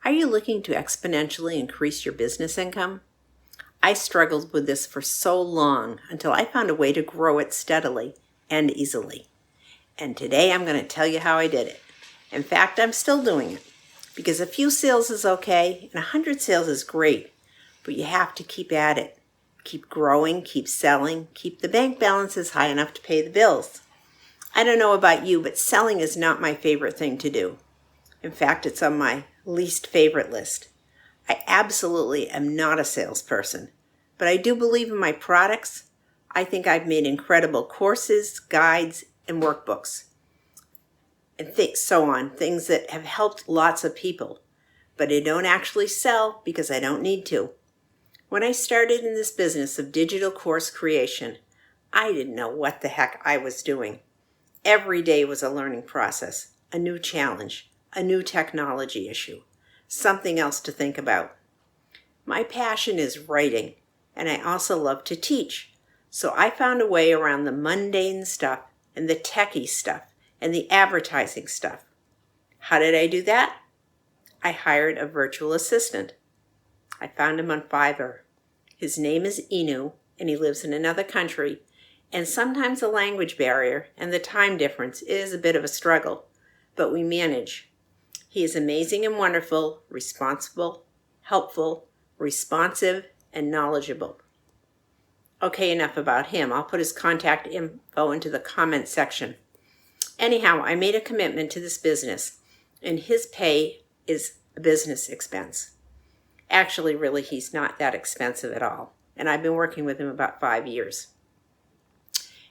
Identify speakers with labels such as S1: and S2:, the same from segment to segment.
S1: Are you looking to exponentially increase your business income? I struggled with this for so long until I found a way to grow it steadily and easily. And today I'm going to tell you how I did it. In fact, I'm still doing it because a few sales is okay and 100 sales is great, but you have to keep at it. Keep growing, keep selling, keep the bank balances high enough to pay the bills. I don't know about you, but selling is not my favorite thing to do. In fact, it's on my least favorite list. I absolutely am not a salesperson, but I do believe in my products. I think I've made incredible courses, guides, and workbooks, and things that have helped lots of people, but I don't actually sell because I don't need to. When I started in this business of digital course creation, I didn't know what the heck I was doing. Every day was a learning process, a new challenge, a new technology issue, something else to think about. My passion is writing, and I also love to teach, so I found a way around the mundane stuff and the techie stuff and the advertising stuff. How did I do that? I hired a virtual assistant. I found him on Fiverr. His name is Inu, and he lives in another country, and sometimes the language barrier and the time difference is a bit of a struggle, but we manage. He is amazing and wonderful, responsible, helpful, responsive, and knowledgeable. Okay, enough about him. I'll put his contact info into the comment section. Anyhow, I made a commitment to this business, and his pay is a business expense. Actually, really, he's not that expensive at all, and I've been working with him about 5 years.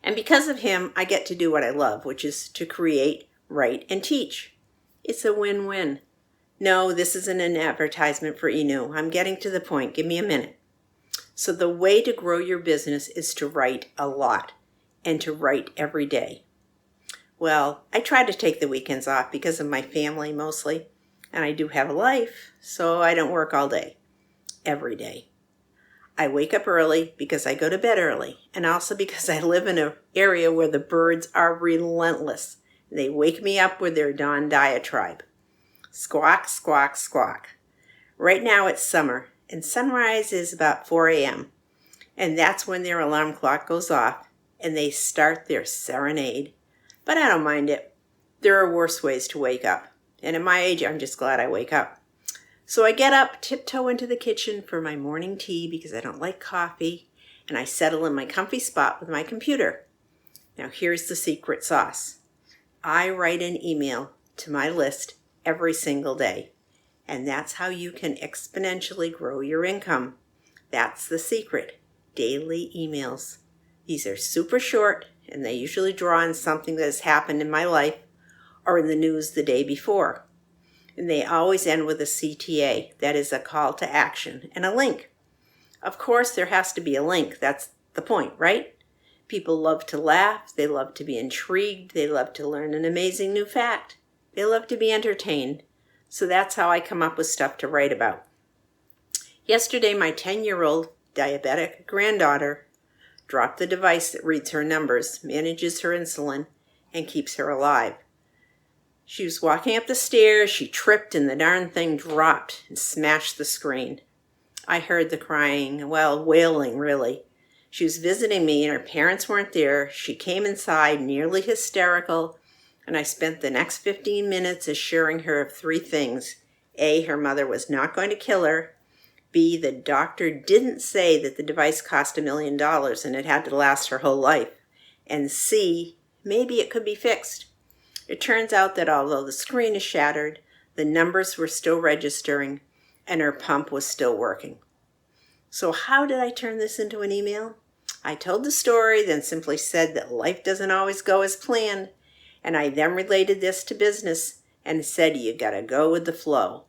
S1: And because of him, I get to do what I love, which is to create, write, and teach. It's a win-win. No, this isn't an advertisement for Inu. I'm getting to the point. Give me a minute. So the way to grow your business is to write a lot and to write every day. Well, I try to take the weekends off because of my family mostly, and I do have a life, so I don't work all day, every day. I wake up early because I go to bed early, and also because I live in an area where the birds are relentless. They wake me up with their dawn diatribe. Squawk, squawk, squawk. Right now it's summer, and sunrise is about 4 a.m., and that's when their alarm clock goes off, and they start their serenade. But I don't mind it. There are worse ways to wake up, and at my age, I'm just glad I wake up. So I get up, tiptoe into the kitchen for my morning tea because I don't like coffee, and I settle in my comfy spot with my computer. Now here's the secret sauce. I write an email to my list every single day, and that's how you can exponentially grow your income. That's the secret. Daily emails. These are super short, and they usually draw on something that has happened in my life or in the news the day before. And they always end with a CTA, that is a call to action, and a link. Of course, there has to be a link. That's the point, right? People love to laugh. They love to be intrigued. They love to learn an amazing new fact. They love to be entertained. So that's how I come up with stuff to write about. Yesterday, my 10-year-old diabetic granddaughter dropped the device that reads her numbers, manages her insulin, and keeps her alive. She was walking up the stairs, she tripped, and the darn thing dropped and smashed the screen. I heard the crying, wailing really. She was visiting me and her parents weren't there. She came inside nearly hysterical, and I spent the next 15 minutes assuring her of 3 things. A, her mother was not going to kill her. B, the doctor didn't say that the device cost $1 million and it had to last her whole life. And C, maybe it could be fixed. It turns out that although the screen is shattered, the numbers were still registering and her pump was still working. So how did I turn this into an email? I told the story, then simply said that life doesn't always go as planned, and I then related this to business and said you gotta go with the flow.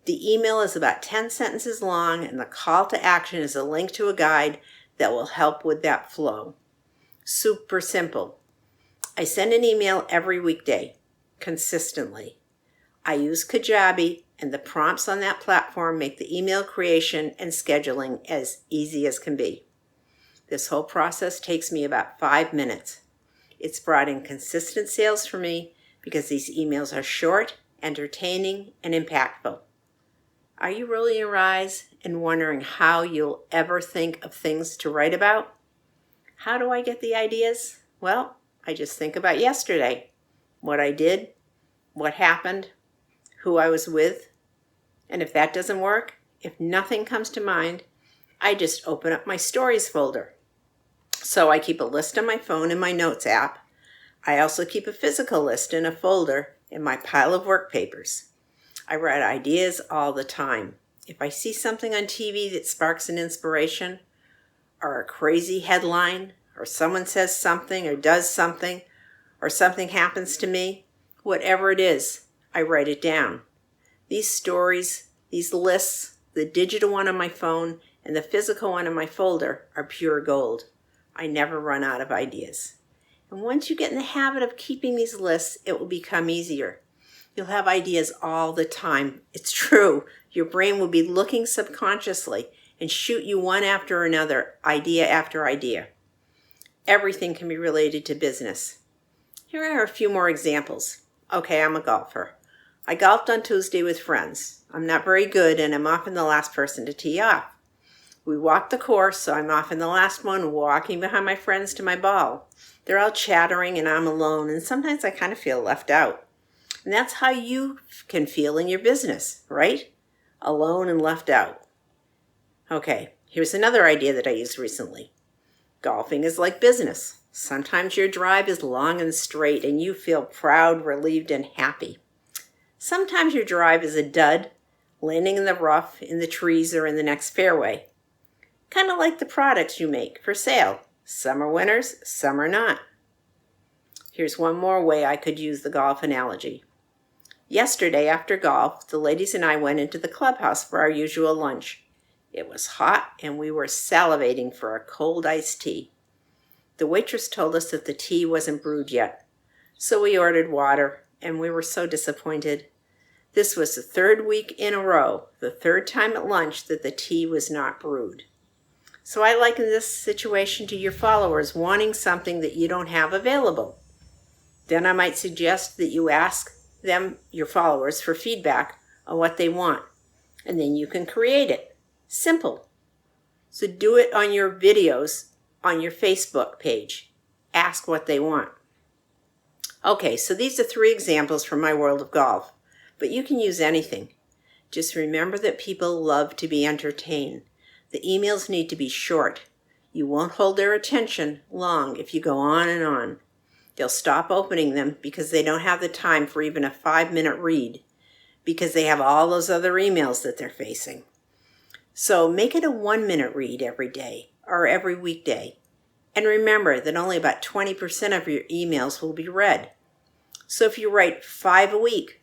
S1: The email is about 10 sentences long, and the call to action is a link to a guide that will help with that flow. Super simple. I send an email every weekday, consistently. I use Kajabi, and the prompts on that platform make the email creation and scheduling as easy as can be. This whole process takes me about 5 minutes. It's brought in consistent sales for me because these emails are short, entertaining, and impactful. Are you rolling your eyes and wondering how you'll ever think of things to write about? How do I get the ideas? Well, I just think about yesterday, what I did, what happened, who I was with. And if that doesn't work, if nothing comes to mind, I just open up my stories folder. So I keep a list on my phone in my notes app. I also keep a physical list in a folder in my pile of work papers. I write ideas all the time. If I see something on TV that sparks an inspiration, or a crazy headline, or someone says something or does something, or something happens to me, whatever it is, I write it down. These stories, these lists, the digital one on my phone and the physical one in my folder are pure gold. I never run out of ideas. And once you get in the habit of keeping these lists, it will become easier. You'll have ideas all the time. It's true. Your brain will be looking subconsciously and shoot you one after another, idea after idea. Everything can be related to business. Here are a few more examples. Okay, I'm a golfer. I golfed on Tuesday with friends. I'm not very good and I'm often the last person to tee off. We walked the course, so I'm often the last one walking behind my friends to my ball. They're all chattering and I'm alone, and sometimes I kind of feel left out. And that's how you can feel in your business, right? Alone and left out. Okay, here's another idea that I used recently. Golfing is like business. Sometimes your drive is long and straight and you feel proud, relieved, and happy. Sometimes your drive is a dud, landing in the rough, in the trees, or in the next fairway. Kind of like the products you make for sale. Some are winners, some are not. Here's one more way I could use the golf analogy. Yesterday after golf, the ladies and I went into the clubhouse for our usual lunch. It was hot and we were salivating for a cold iced tea. The waitress told us that the tea wasn't brewed yet, so we ordered water and we were so disappointed. This was the third week in a row, the third time at lunch that the tea was not brewed. So I liken this situation to your followers wanting something that you don't have available. Then I might suggest that you ask them, your followers, for feedback on what they want, and then you can create it. Simple. So do it on your videos on your Facebook page. Ask what they want. Okay, so these are 3 examples from my world of golf, but you can use anything. Just remember that people love to be entertained. The emails need to be short. You won't hold their attention long if you go on and on. They'll stop opening them because they don't have the time for even a 5-minute read, because they have all those other emails that they're facing. So make it a 1-minute read every day or every weekday. And remember that only about 20% of your emails will be read. So if you write 5 a week,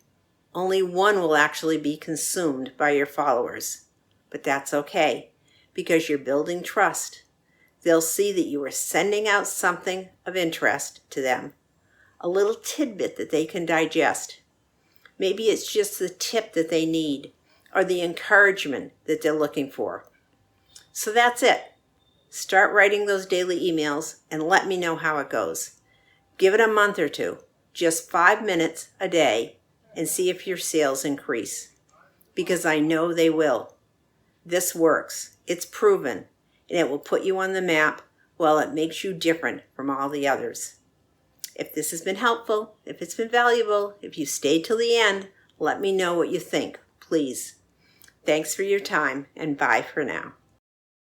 S1: only 1 will actually be consumed by your followers. But that's okay, because you're building trust. They'll see that you are sending out something of interest to them, a little tidbit that they can digest. Maybe it's just the tip that they need or the encouragement that they're looking for. So that's it. Start writing those daily emails and let me know how it goes. Give it a month or 2, just 5 minutes a day, and see if your sales increase. Because I know they will. This works. It's proven. And it will put you on the map while it makes you different from all the others. If this has been helpful, if it's been valuable, if you stayed till the end, let me know what you think, please. Thanks for your time, and bye for now.